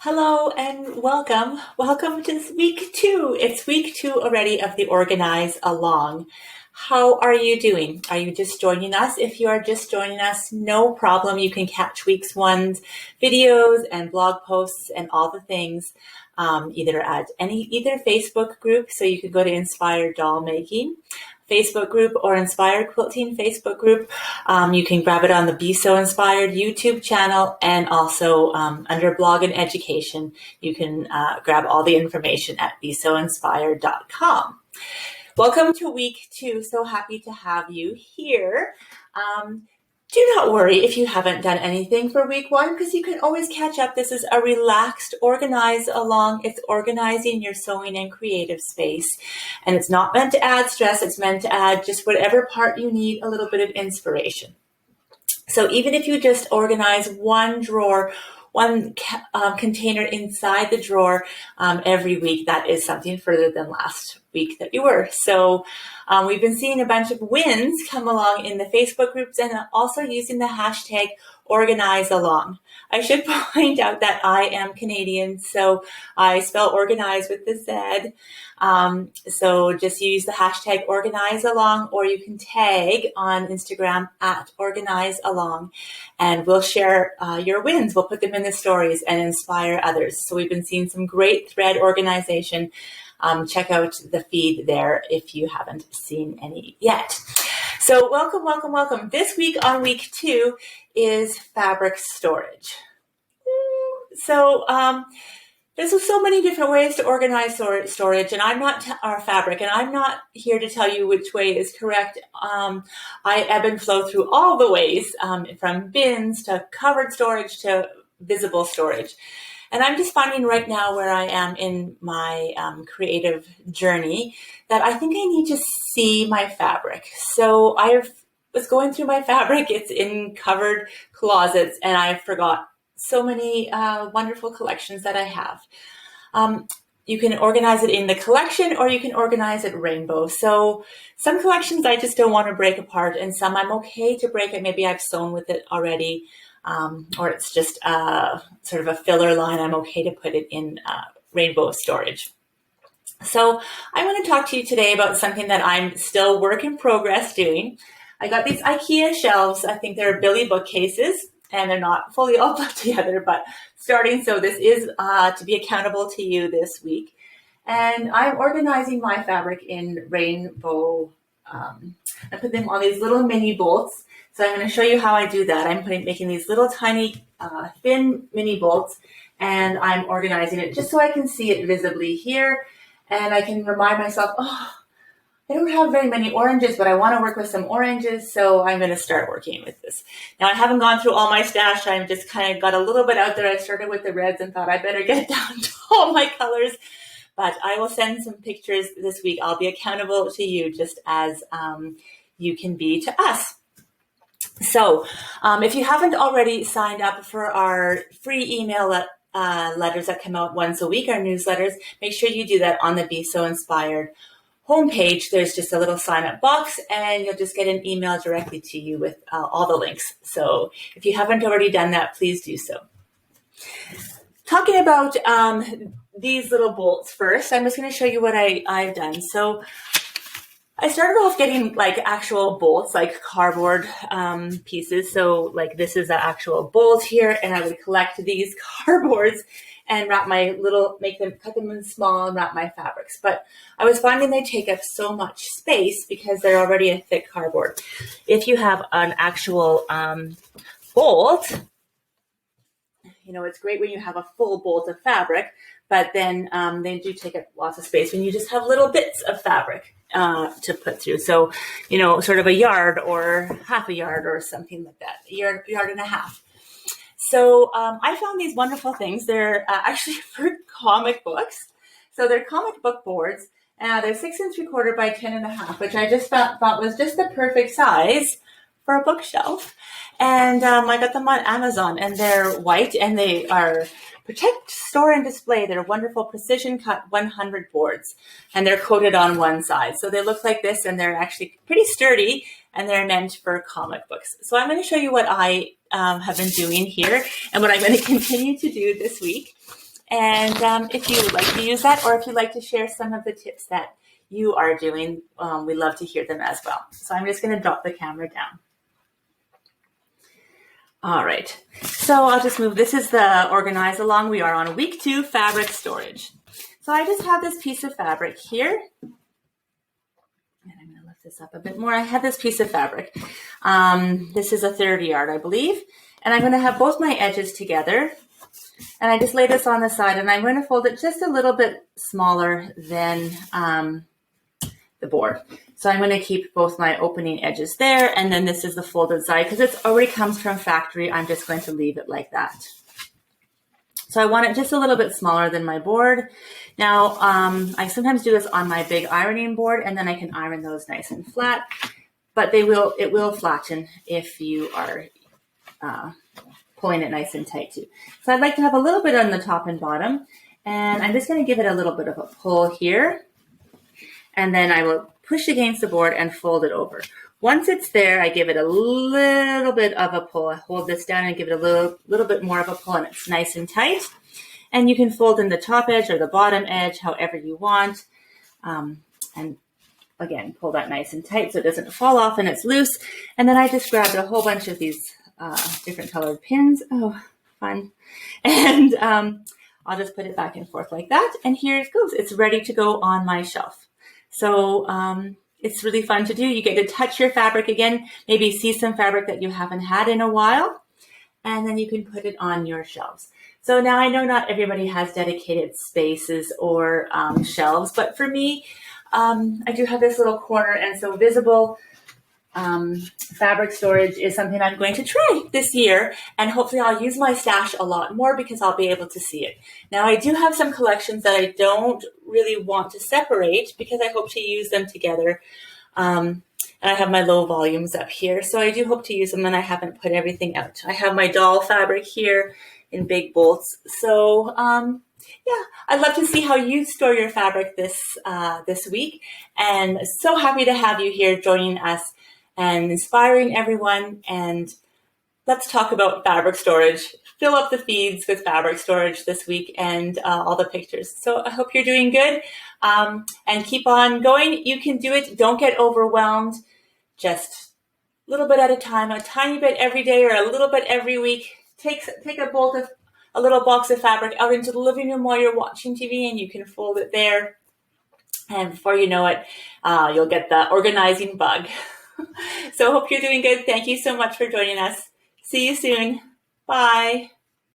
Hello and welcome. Welcome to week two. It's week two already of the Organize Along. How are you doing? Are you just joining us? If you are just joining us, no problem. You can catch week's one's videos and blog posts and all the things either at either Facebook group. So you could go to Inspire Doll Making Facebook group or Inspired Quilting Facebook group. You can grab it on the Be So Inspired YouTube channel, and also under blog and education, you can grab all the information at besoinspired.com. Welcome to week two. So happy to have you here. Do not worry if you haven't done anything for week one, because you can always catch up. This is a relaxed, organized along. It's organizing your sewing and creative space. And it's not meant to add stress. It's meant to add just whatever part you need, a little bit of inspiration. So even if you just organize one drawer, one container inside the drawer every week, that is something further than last week that you were. So we've been seeing a bunch of wins come along in the Facebook groups, and also using the hashtag Organize Along. I should point out that I am Canadian, so I spell organize with the Z. So just use the hashtag Organize Along, or you can tag on Instagram at Organize Along, and we'll share your wins. We'll put them in the stories and inspire others. So we've been seeing some great thread organization. Check out the feed there if you haven't seen any yet. So welcome, welcome, welcome. This week on week two is fabric storage. So there's so many different ways to organize storage, and I'm not our fabric, and I'm not here to tell you which way is correct. I ebb and flow through all the ways, from bins to covered storage to visible storage. And I'm just finding right now where I am in my creative journey that I think I need to see my fabric. So I was going through my fabric. It's in covered closets, and I forgot so many wonderful collections that I have. You can organize it in the collection, or you can organize it rainbow. So some collections I just don't want to break apart, and some I'm okay to break it. Maybe I've sewn with it already. Or it's just sort of a filler line. I'm okay to put it in rainbow storage. So I want to talk to you today about something that I'm still work in progress doing. I got these IKEA shelves. I think they're Billy bookcases, and they're not fully all put together, but starting. So this is to be accountable to you this week. And I'm organizing my fabric in rainbow. I put them on these little mini bolts. So I'm going to show you how I do that. I'm making these little tiny thin mini bolts, and I'm organizing it just so I can see it visibly here. And I can remind myself, I don't have very many oranges, but I want to work with some oranges, so I'm going to start working with this. Now, I haven't gone through all my stash. I've just kind of got a little bit out there. I started with the reds and thought I better get down to all my colors. But I will send some pictures this week. I'll be accountable to you just as you can be to us. So if you haven't already signed up for our free email letters that come out once a week, our newsletters, make sure you do that on the Be So Inspired homepage. There's just a little sign-up box, and you'll just get an email directly to you with all the links. So if you haven't already done that, please do so. Talking about these little bolts first, I'm just going to show you what I've done. So I started off getting like actual bolts, like cardboard pieces. So like this is an actual bolt here, and I would collect these cardboards and cut them in small and wrap my fabrics. But I was finding they take up so much space because they're already a thick cardboard. If you have an actual bolt, it's great when you have a full bolt of fabric, but then they do take up lots of space when you just have little bits of fabric to put through. So, sort of a yard or half a yard or something like that, a yard and a half. So I found these wonderful things. They're actually for comic books. So they're comic book boards. They're 6 3/4 by 10.5, which I just thought was just the perfect size for a bookshelf. And I got them on Amazon, and they're white, and they are protect, store, and display. They're wonderful precision cut 100 boards, and they're coated on one side. So they look like this, and they're actually pretty sturdy, and they're meant for comic books. So I'm going to show you what I have been doing here and what I'm going to continue to do this week. And if you would like to use that, or if you'd like to share some of the tips that you are doing, we'd love to hear them as well. So I'm just going to drop the camera down. All right, so I'll just move. This is the Organize Along. We are on week 2, fabric storage. So I just have this piece of fabric here. And I'm going to lift this up a bit more. I have this piece of fabric. This is a 30 yard, I believe. And I'm going to have both my edges together. And I just lay this on the side, and I'm going to fold it just a little bit smaller than the board. So I'm going to keep both my opening edges there, and then this is the folded side. Because it already comes from factory, I'm just going to leave it like that. So I want it just a little bit smaller than my board. Now, I sometimes do this on my big ironing board, and then I can iron those nice and flat. But it will flatten if you are pulling it nice and tight too. So I'd like to have a little bit on the top and bottom, and I'm just going to give it a little bit of a pull here, and then I will push against the board and fold it over. Once it's there, I give it a little bit of a pull. I hold this down and give it a little bit more of a pull, and it's nice and tight. And you can fold in the top edge or the bottom edge, however you want. And again, pull that nice and tight so it doesn't fall off and it's loose. And then I just grabbed a whole bunch of these different colored pins. Oh, fun. And I'll just put it back and forth like that. And here it goes. It's ready to go on my shelf. So it's really fun to do. You get to touch your fabric again, maybe see some fabric that you haven't had in a while, and then you can put it on your shelves. So now I know not everybody has dedicated spaces or shelves, but for me, I do have this little corner, and so visible fabric storage is something I'm going to try this year, and hopefully I'll use my stash a lot more because I'll be able to see it. Now I do have some collections that I don't really want to separate because I hope to use them together. And I have my low volumes up here, so I do hope to use them, and I haven't put everything out. I have my doll fabric here in big bolts. So yeah, I'd love to see how you store your fabric this week, and so happy to have you here joining us and inspiring everyone. And let's talk about fabric storage. Fill up the feeds with fabric storage this week and all the pictures. So I hope you're doing good, and keep on going. You can do it. Don't get overwhelmed. Just a little bit at a time, a tiny bit every day or a little bit every week. Take a little box of fabric out into the living room while you're watching TV, and you can fold it there. And before you know it, you'll get the organizing bug. So hope you're doing good. Thank you so much for joining us. See you soon. Bye.